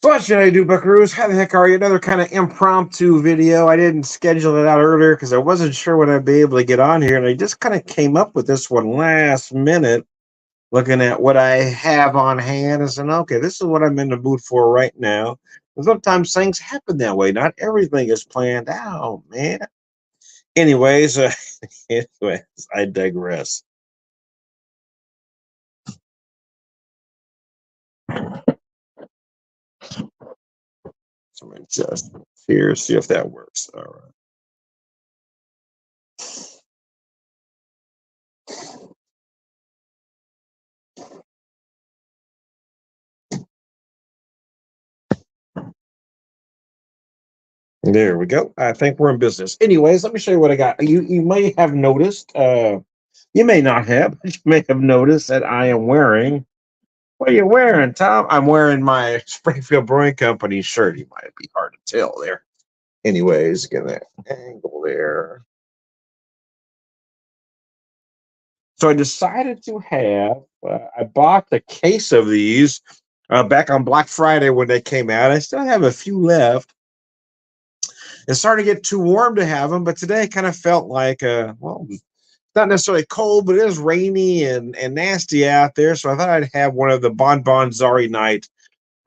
So what should I do, buckaroos? How the heck are you? Another kind of impromptu video. I didn't schedule it out earlier because I wasn't sure when I'd be able to get on here, and I just kind of came up with this one last minute, looking at what I have on hand and saying, okay, this is what I'm in the mood for right now. And sometimes things happen that way. Not everything is planned out, man. Anyways, anyways, I digress. So I'm just here, see if that works. All right. There we go. I think we're in business. Anyways, let me show you what I got. You may have noticed, you may not have, but you may have noticed that I am wearing. What are you wearing, Tom? I'm wearing my Springfield Brewing Company shirt. You might be hard to tell there. Anyways, get that angle there. So I decided to have. I bought a case of these back on Black Friday when they came out. I still have a few left. It started to get too warm to have them, but today it kind of felt like, well, it's not necessarily cold, but it is rainy and nasty out there. So I thought I'd have one of the Bourbon Zari Night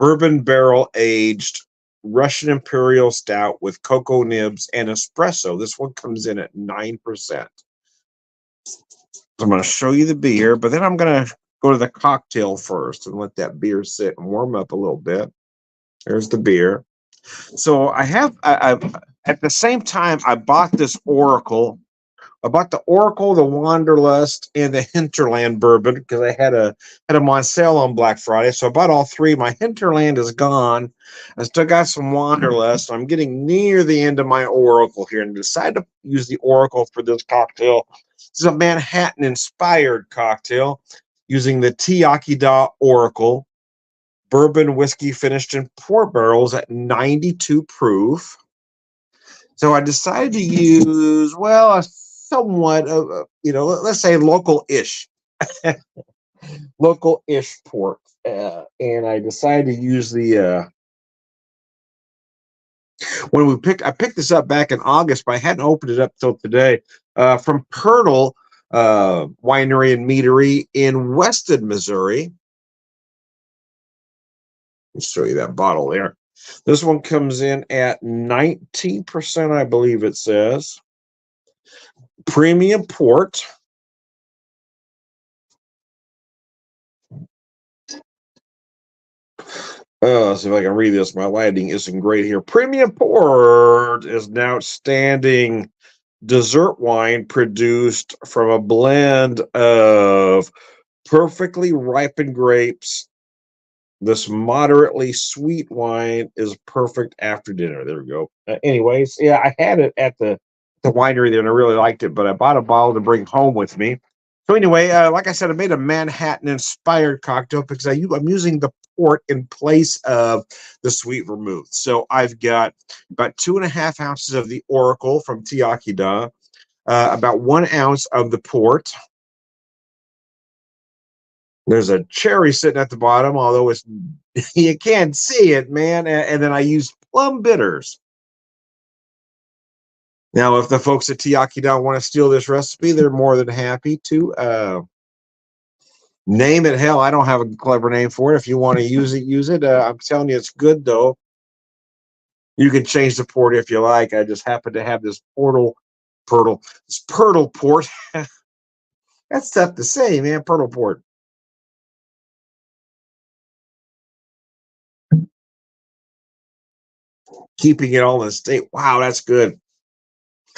bourbon barrel aged Russian Imperial Stout with cocoa nibs and espresso. This one comes in at 9%. So I'm going to show you the beer, but then I'm going to go to the cocktail first and let that beer sit and warm up a little bit. There's the beer. So I at the same time, I bought this Oracle. I bought the Oracle, the Wanderlust, and the Hinterland bourbon because I had them on sale on Black Friday. So I bought all three. My Hinterland is gone. I still got some Wanderlust. I'm getting near the end of my Oracle here and decided to use the Oracle for this cocktail. This is a Manhattan-inspired cocktail using the Iechyd Oracle bourbon whiskey finished in port barrels at 92 proof. So I decided to use, well, a somewhat, let's say local-ish, local-ish port. And I decided to use the, I picked this up back in August, but I hadn't opened it up till today, from Pirtle Winery and Meadery in Weston, Missouri. Let me show you that bottle there. This one comes in at 19%, I believe it says. Premium port. Let's see if I can read this. My lighting isn't great here. Premium port is an outstanding dessert wine produced from a blend of perfectly ripened grapes. This moderately sweet wine is perfect after dinner. There we go. Anyways, yeah, I had it at the winery there, and I really liked it, but I bought a bottle to bring home with me. So anyway, like I said, I made a Manhattan-inspired cocktail because I'm using the port in place of the sweet vermouth. So I've got about 2.5 ounces of the Oracle from Iechyd, about 1 ounce of the port. There's a cherry sitting at the bottom, although it's you can't see it, man. And then I use plum bitters. Now, if the folks at Iechyd want to steal this recipe, they're more than happy to name it. Hell, I don't have a clever name for it. If you want to use it, use it. I'm telling you, it's good, though. You can change the port if you like. I just happen to have this Pirtle port. That's tough to say, man. Pirtle port. Keeping it all in the state. Wow, that's good.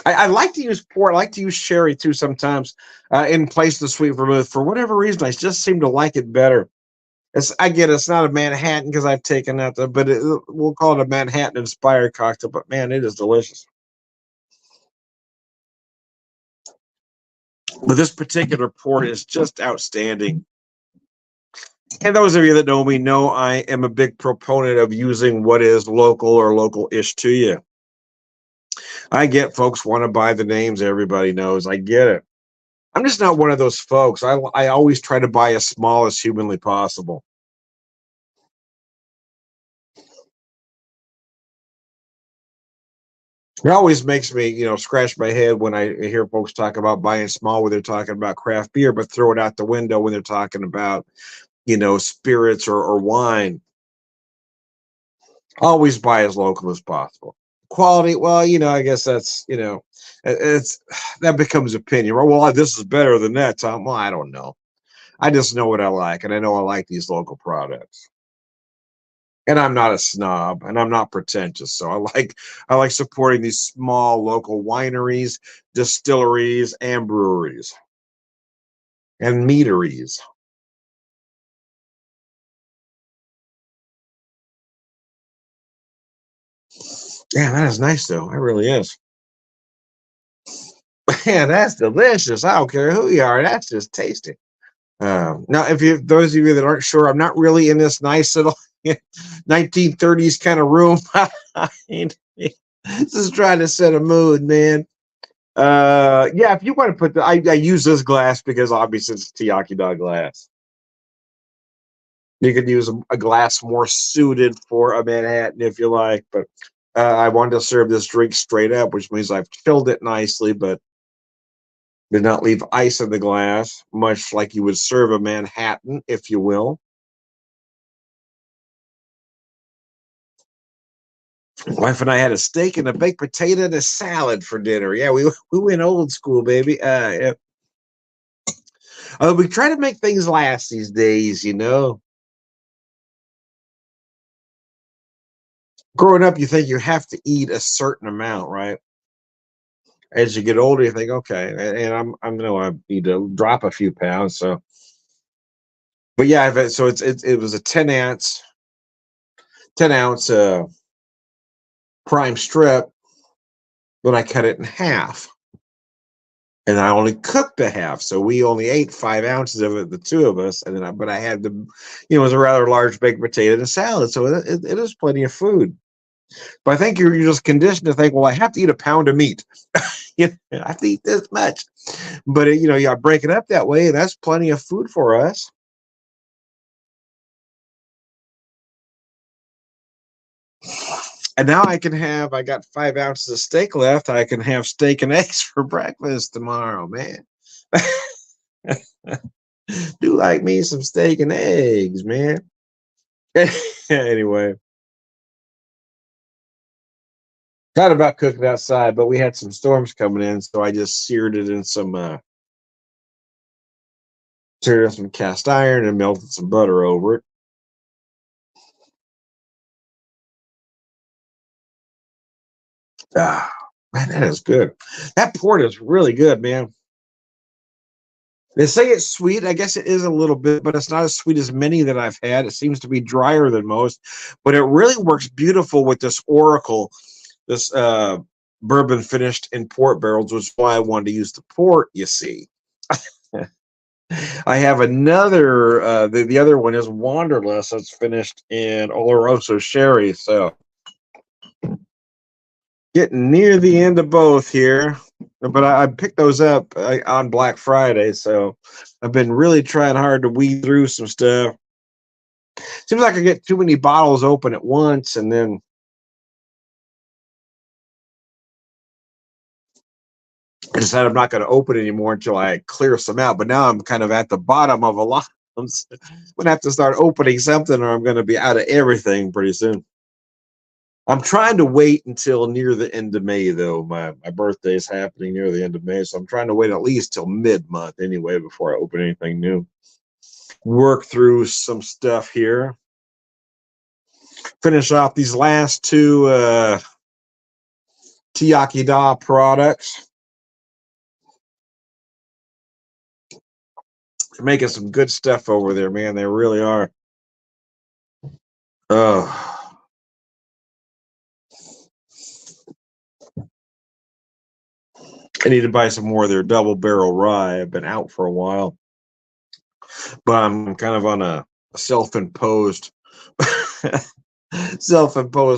I like to use port. I like to use sherry too sometimes in place of the sweet vermouth. For whatever reason, I just seem to like it better. I get it's not a Manhattan because I've taken that, but we'll call it a Manhattan-inspired cocktail. But man, it is delicious. But this particular port is just outstanding. And those of you that know me know I am a big proponent of using what is local or local-ish to you. I get folks want to buy the names everybody knows. I get it. I'm just not one of those folks. I always try to buy as small as humanly possible. It always makes me, scratch my head when I hear folks talk about buying small when they're talking about craft beer, but throw it out the window when they're talking about, spirits or wine. Always buy as local as possible. Quality, well, I guess that's, it's that becomes opinion. Well, this is better than that, Tom. Well, I don't know. I just know what I like, and I know I like these local products. And I'm not a snob, and I'm not pretentious. So I like supporting these small local wineries, distilleries, and breweries and meaderies. Yeah, that is nice though. It really is. Man, that's delicious. I don't care who you are. That's just tasty. Now, if you those of you that aren't sure, I'm not really in this nice little 1930s kind of room. This is trying to set a mood, man. Yeah, if you want to put I use this glass because obviously it's Iechyd glass. You could use a glass more suited for a Manhattan if you like, but I wanted to serve this drink straight up, which means I've chilled it nicely, but did not leave ice in the glass, much like you would serve a Manhattan, if you will. Wife and I had a steak and a baked potato and a salad for dinner. Yeah, we went old school, baby. Yeah. We try to make things last these days. Growing up, you think you have to eat a certain amount, right? As you get older, you think, okay, and I need to drop a few pounds. So, but yeah, so it was a 10 ounce prime strip, but I cut it in half. And I only cooked a half, so we only ate 5 ounces of it, the two of us. And but I had it was a rather large baked potato and a salad, so it is plenty of food. But I think you're just conditioned to think, well, I have to eat a pound of meat. I have to eat this much. But you break it up that way, and that's plenty of food for us. And now I got 5 ounces of steak left. I can have steak and eggs for breakfast tomorrow, man. Do like me some steak and eggs, man. Anyway, thought about cooking outside, but we had some storms coming in, so I just seared in some cast iron and melted some butter over it. Ah, man, that is good. That port is really good, man. They say it's sweet. I guess it is a little bit, but it's not as sweet as many that I've had. It seems to be drier than most, but it really works beautiful with this Oracle, this bourbon finished in port barrels, which is why I wanted to use the port, you see. I have another, the other one is Wanderlust. That's finished in Oloroso sherry. So getting near the end of both here, but I picked those up on Black Friday, so I've been really trying hard to weed through some stuff. Seems like I get too many bottles open at once, and then I decided I'm not going to open anymore until I clear some out. But now I'm kind of at the bottom of a lot. I'm going to have to start opening something, or I'm going to be out of everything pretty soon. I'm trying to wait until near the end of May, though. My birthday is happening near the end of May, so I'm trying to wait at least till mid-month anyway before I open anything new. Work through some stuff here. Finish off these last two Iechyd products. They're making some good stuff over there, man. They really are. Oh. I need to buy some more of their double barrel rye. I've been out for a while, but I'm kind of on a self-imposed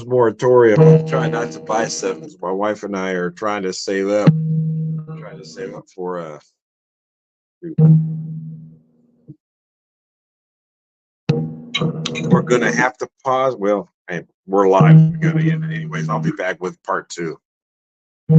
moratorium. I'm trying not to buy stuff because my wife and I are trying to save up. Trying to save up for we're gonna have to pause. Well, hey, we're live. We gotta end it anyways. I'll be back with part two. I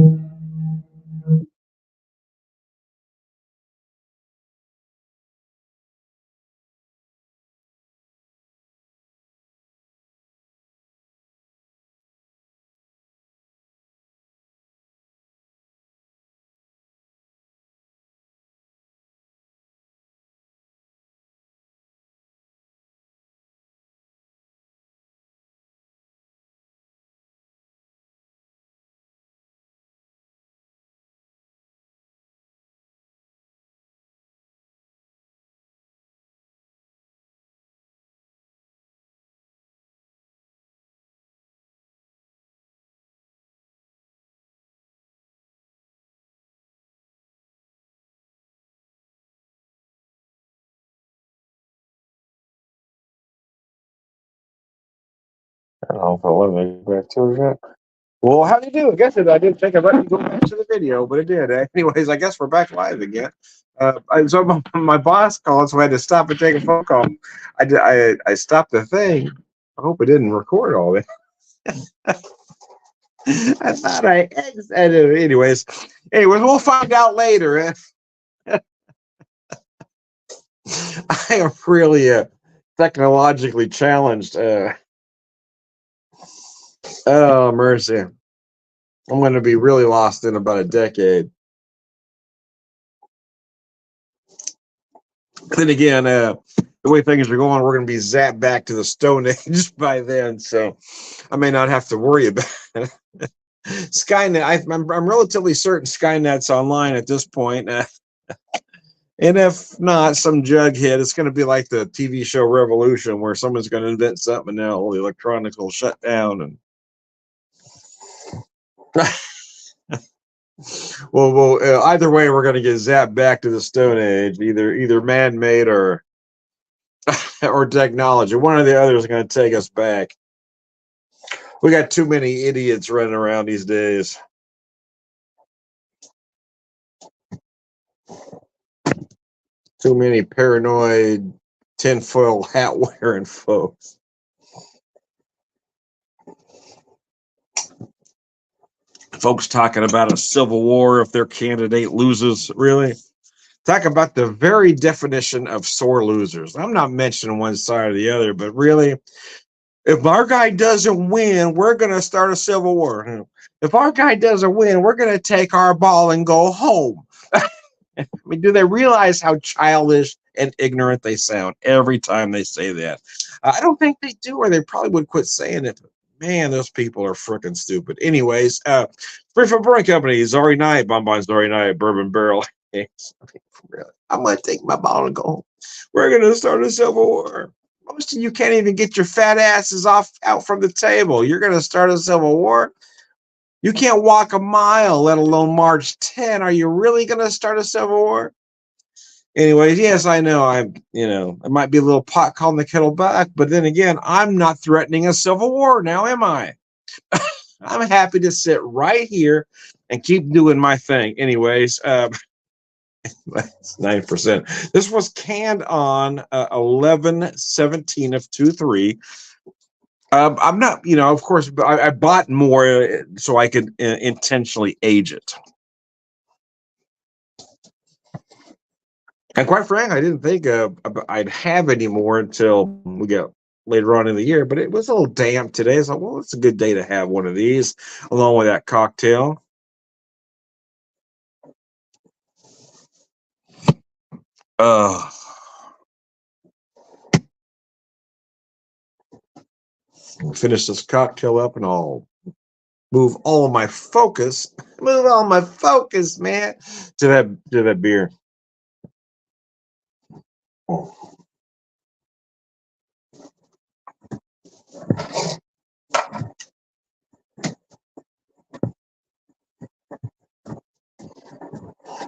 don't know if I want to go back to it yet. Well, how do you do? I guess I didn't think I let you go back to the video, but it did. Anyways, I guess we're back live again. So my boss called, so I had to stop and take a phone call. I stopped the thing. I hope it didn't record all this. I thought I exited. Anyways, we'll find out later. I am really technologically challenged. Oh, mercy. I'm going to be really lost in about a decade. Then again, the way things are going, we're going to be zapped back to the Stone Age by then, so I may not have to worry about it. Skynet, I'm relatively certain Skynet's online at this point. And if not, some jughead, it's going to be like the TV show Revolution, where someone's going to invent something and now all the electronics will shut down. And well, either way, we're going to get zapped back to the Stone Age, either man-made or or technology. One or the other is going to take us back. We got too many idiots running around these days. Too many paranoid, tinfoil hat wearing folks. Folks talking about a civil war if their candidate loses. Really? Talk about the very definition of sore losers. I'm not mentioning one side or the other, but really, if our guy doesn't win, we're going to start a civil war. If our guy doesn't win, we're going to take our ball and go home. I mean, do they realize how childish and ignorant they sound every time they say that? I don't think they do, or they probably would quit saying it. Man, those people are freaking stupid. Anyways, Springfield Brewing Company, Zori Night, Bonbon Zori Night, Bourbon Barrel. I'm going to take my ball and go home. We're going to start a civil war. Most of you can't even get your fat asses out from the table. You're going to start a civil war? You can't walk a mile, let alone march 10. Are you really going to start a civil war? Anyways, yes, I know it might be a little pot calling the kettle black, but then again, I'm not threatening a civil war now, am I? I'm happy to sit right here and keep doing my thing. Anyways, that's 9%. This was canned on 11/17 of 23. I'm not, of course, I bought more so I could intentionally age it. And quite frankly, I didn't think I'd have any more until we get later on in the year, but it was a little damp today. So, well, it's a good day to have one of these along with that cocktail. We'll finish this cocktail up and I'll move all my focus, man, to that beer.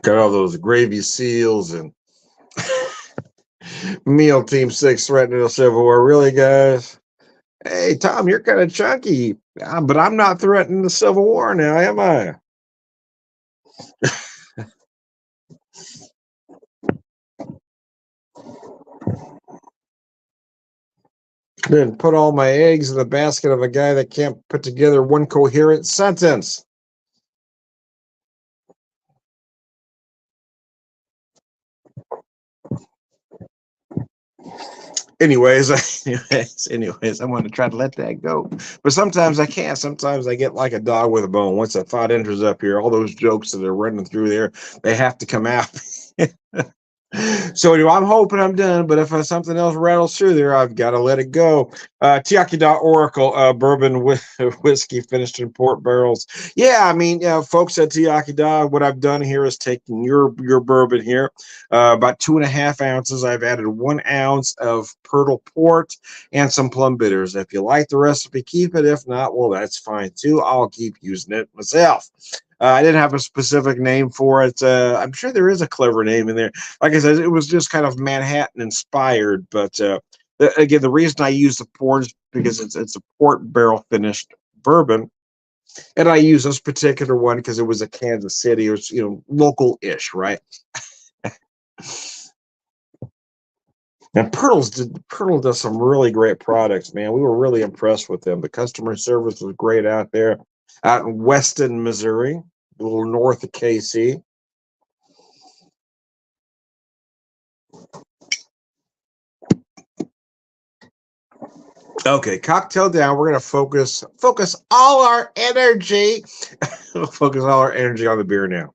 Got all those gravy seals and meal team 6 threatening a civil war. Really, guys? Hey, Tom, you're kind of chunky, but I'm not threatening the civil war now, am I? Then put all my eggs in the basket of a guy that can't put together one coherent sentence. anyways, I want to try to let that go. But sometimes I can't. Sometimes I get like a dog with a bone. Once a thought enters up here, all those jokes that are running through there, they have to come out. So anyway, I'm hoping I'm done, but if something else rattles through there, I've got to let it go. Iechyd Oracle bourbon whiskey finished in port barrels. Yeah, I mean, folks at Iechyd, what I've done here is taken your bourbon here, about 2.5 ounces. I've added 1 ounce of Purtle port and some plum bitters. If you like the recipe, keep it. If not, well, that's fine too. I'll keep using it myself. I didn't have a specific name for it. I'm sure there is a clever name in there. Like I said, it was just kind of Manhattan inspired. But again, the reason I use the port is because it's a port barrel finished bourbon, and I use this particular one because it was a Kansas City, or local-ish, right? And Purtle does some really great products, man. We were really impressed with them. The customer service was great out there, out in Weston, Missouri, a little north of KC. Okay, cocktail down. We're gonna focus all our energy. Focus all our energy on the beer now.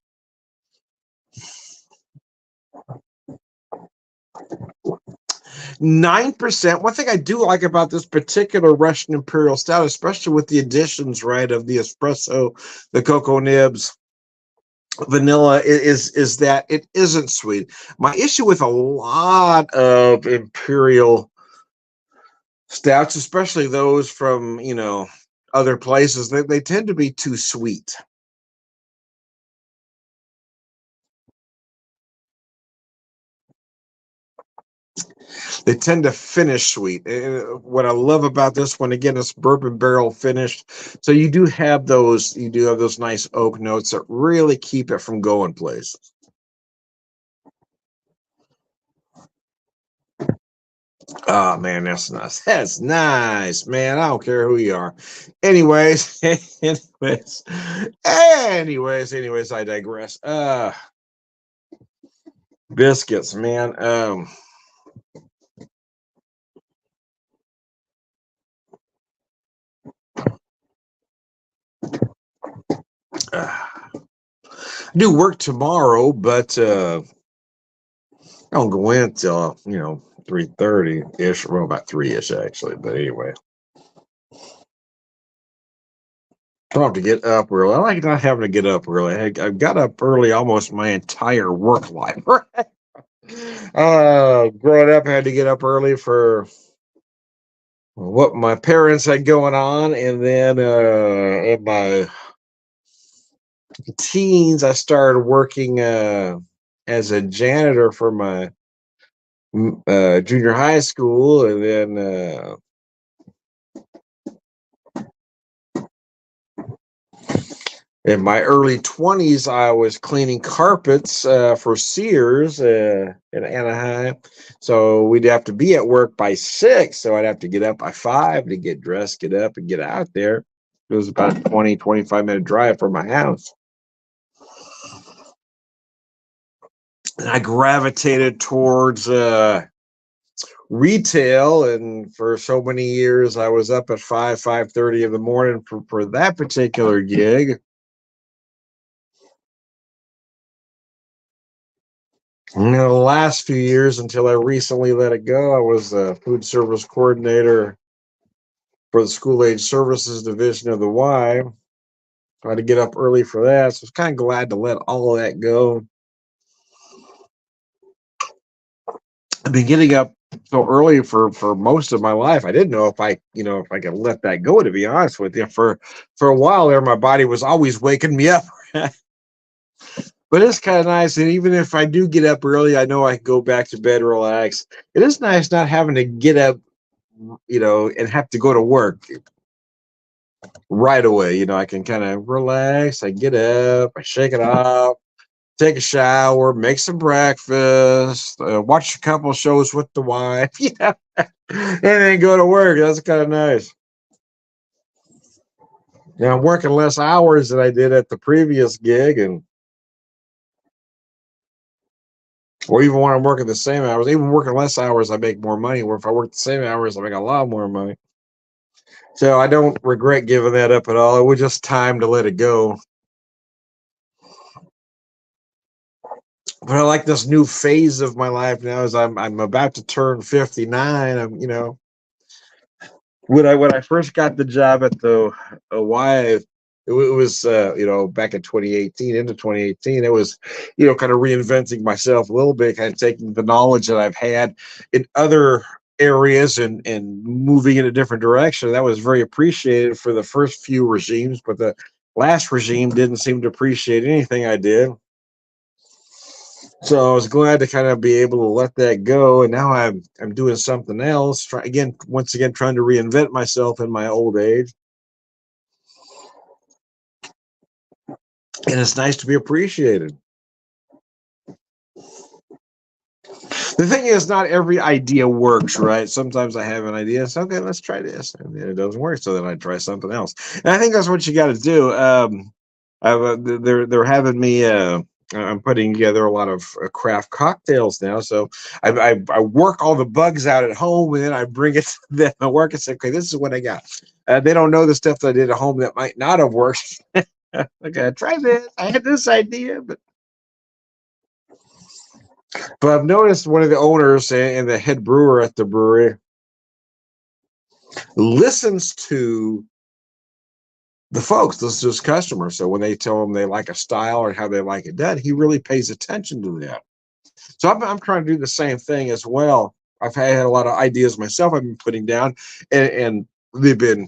9%. One thing I do like about this particular Russian Imperial Stout, especially with the additions, right, of the espresso, the cocoa nibs, vanilla, is that it isn't sweet. My issue with a lot of Imperial stouts, especially those from other places, they tend to be too sweet. They tend to finish sweet. What I love about this one, again, it's bourbon barrel finished, so you do have those nice oak notes that really keep it from going places. Oh man, that's nice. That's nice, man. I don't care who you are. Anyways, anyways, I digress. Biscuits, man. I do work tomorrow, but I don't go in till 3:30 ish. Well, about 3 ish actually. But anyway, I don't have to get up early. I like not having to get up early. I've got up early almost my entire work life. Growing up, I had to get up early for what my parents had going on, and then in my teens, I started working as a janitor for my junior high school, and then in my early 20s, I was cleaning carpets for Sears in Anaheim. So we'd have to be at work by 6. So I'd have to get up by 5 to get dressed, get up, and get out there. It was about a 25-minute drive from my house. And I gravitated towards retail, and for so many years I was up at 5:30 in the morning for that particular gig. The last few years, until I recently let it go, I was a food service coordinator for the school age services division of the Y. I had to get up early for that, so I was kind of glad to let all of that go. I've been getting up so early for most of my life. I didn't know if I could let that go, to be honest with you. For a while there, my body was always waking me up. But it's kind of nice, and even if I do get up early, I know I can go back to bed, relax. It is nice not having to get up, and have to go to work right away. I can kind of relax. I get up, I shake it off, take a shower, make some breakfast, watch a couple shows with the wife, and then go to work. That's kind of nice. I'm working less hours than I did at the previous gig, and Or even when I'm working the same hours, even working less hours, I make more money. Or if I work the same hours, I make a lot more money. So I don't regret giving that up at all. It was just time to let it go. But I like this new phase of my life now. As I'm about to turn 59. When I first got the job at the Y, it was back in 2018, into 2018. It was kind of reinventing myself a little bit, kind of taking the knowledge that I've had in other areas and moving in a different direction. That was very appreciated for the first few regimes, but the last regime didn't seem to appreciate anything I did. So I was glad to kind of be able to let that go, and now I'm doing something else. Once again, trying to reinvent myself in my old age, and it's nice to be appreciated. The thing is, not every idea works, right? Sometimes I have an idea, so okay, let's try this, and then it doesn't work, so then I try something else. And I think that's what you got to do. They're having me. I'm putting together a lot of craft cocktails now, so I work all the bugs out at home, and then I bring it to them at work and say, "Okay, this is what I got." They don't know the stuff that I did at home that might not have worked. Okay, try this. I had this idea, but I've noticed one of the owners and the head brewer at the brewery listens to the folks, listens to his customers. So when they tell him they like a style or how they like it done, he really pays attention to that. So I'm trying to do the same thing as well. I've had a lot of ideas myself I've been putting down, and they've been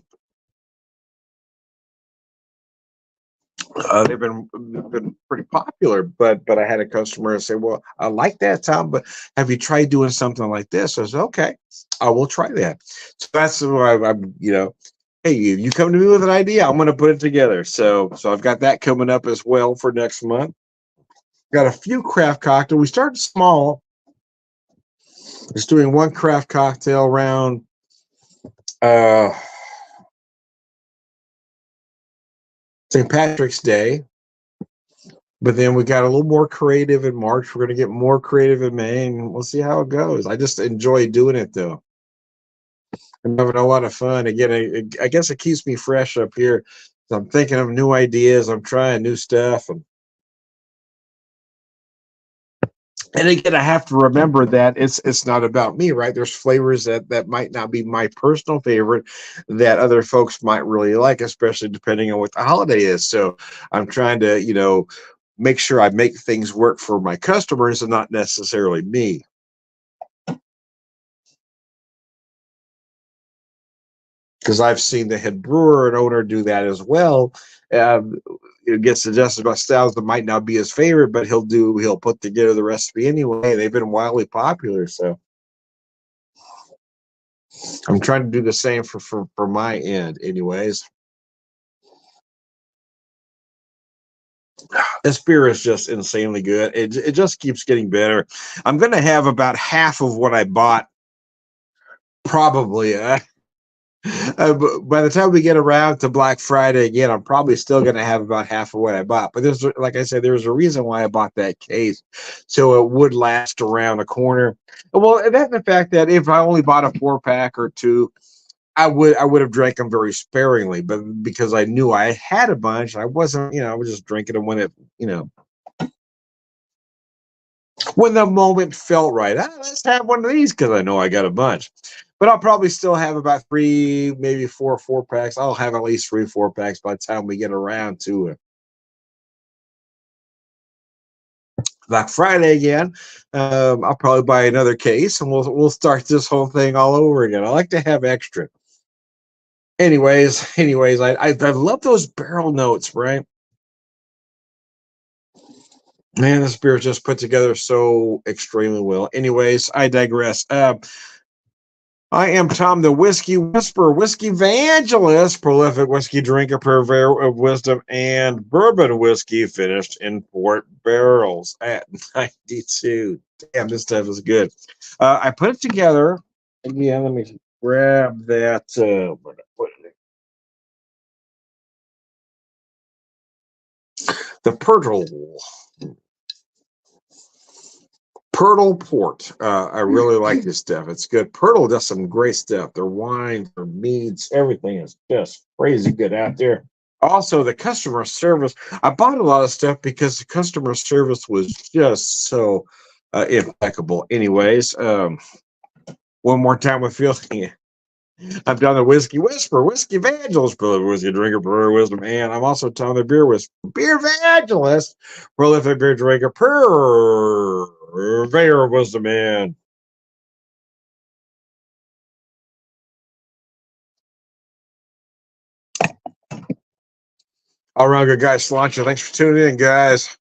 pretty popular. But I had a customer say, "Well, I like that, Tom, but have you tried doing something like this?" I said, "Okay, I will try that." So that's why I'm hey, you come to me with an idea, I'm going to put it together. So I've got that coming up as well for next month. Got a few craft cocktails. We started small, just doing one craft cocktail around uh, St. Patrick's Day. But then we got a little more creative in March. We're going to get more creative in May, and we'll see how it goes. I just enjoy doing it, though. I'm having a lot of fun. Again, I guess it keeps me fresh up here. So I'm thinking of new ideas. I'm trying new stuff. And again, I have to remember that it's not about me, right? There's flavors that might not be my personal favorite that other folks might really like, especially depending on what the holiday is. So I'm trying to, make sure I make things work for my customers and not necessarily me. Because I've seen the head brewer and owner do that as well. It gets suggested about styles that might not be his favorite, but he'll put together the recipe anyway. They've been wildly popular, so I'm trying to do the same for my end, anyways. This beer is just insanely good. It just keeps getting better. I'm gonna have about half of what I bought, probably. By the time we get around to Black Friday again, I'm probably still gonna have about half of what I bought. But there's, like I said, there's a reason why I bought that case, so it would last around the corner. Well, and that's the fact that if I only bought a 4-pack or two, I would have drank them very sparingly, but because I knew I had a bunch, I wasn't, I was just drinking them when the moment felt right. Let's have one of these because I know I got a bunch. But I'll probably still have about three, maybe 4 4-packs. I'll have at least 3 4-packs by the time we get around to it. Black Friday again, I'll probably buy another case and we'll start this whole thing all over again. I like to have extra. Anyways, I love those barrel notes, right? Man, this beer is just put together so extremely well. Anyways, I digress. I am Tom, the Whiskey Whisperer, Whiskey Evangelist, prolific whiskey drinker, purveyor of wisdom, and bourbon whiskey finished in port barrels at 92. Damn, this stuff is good. I put it together. Again, let me grab that. The Purtle. Pirtle Port. I really like this stuff. It's good. Pirtle does some great stuff. Their wines, their meads, everything is just crazy good out there. Also, the customer service. I bought a lot of stuff because the customer service was just so impeccable. Anyways, one more time with Phil. I'm Tom the Whiskey Whisperer, Whiskey Evangelist, prolific whiskey drinker, prolific wisdom man. I'm also Tom the Beer Whisperer, Beer Evangelist, prolific beer drinker, purveyor of wisdom man. All right, good guys. Cilantro. Thanks for tuning in, guys.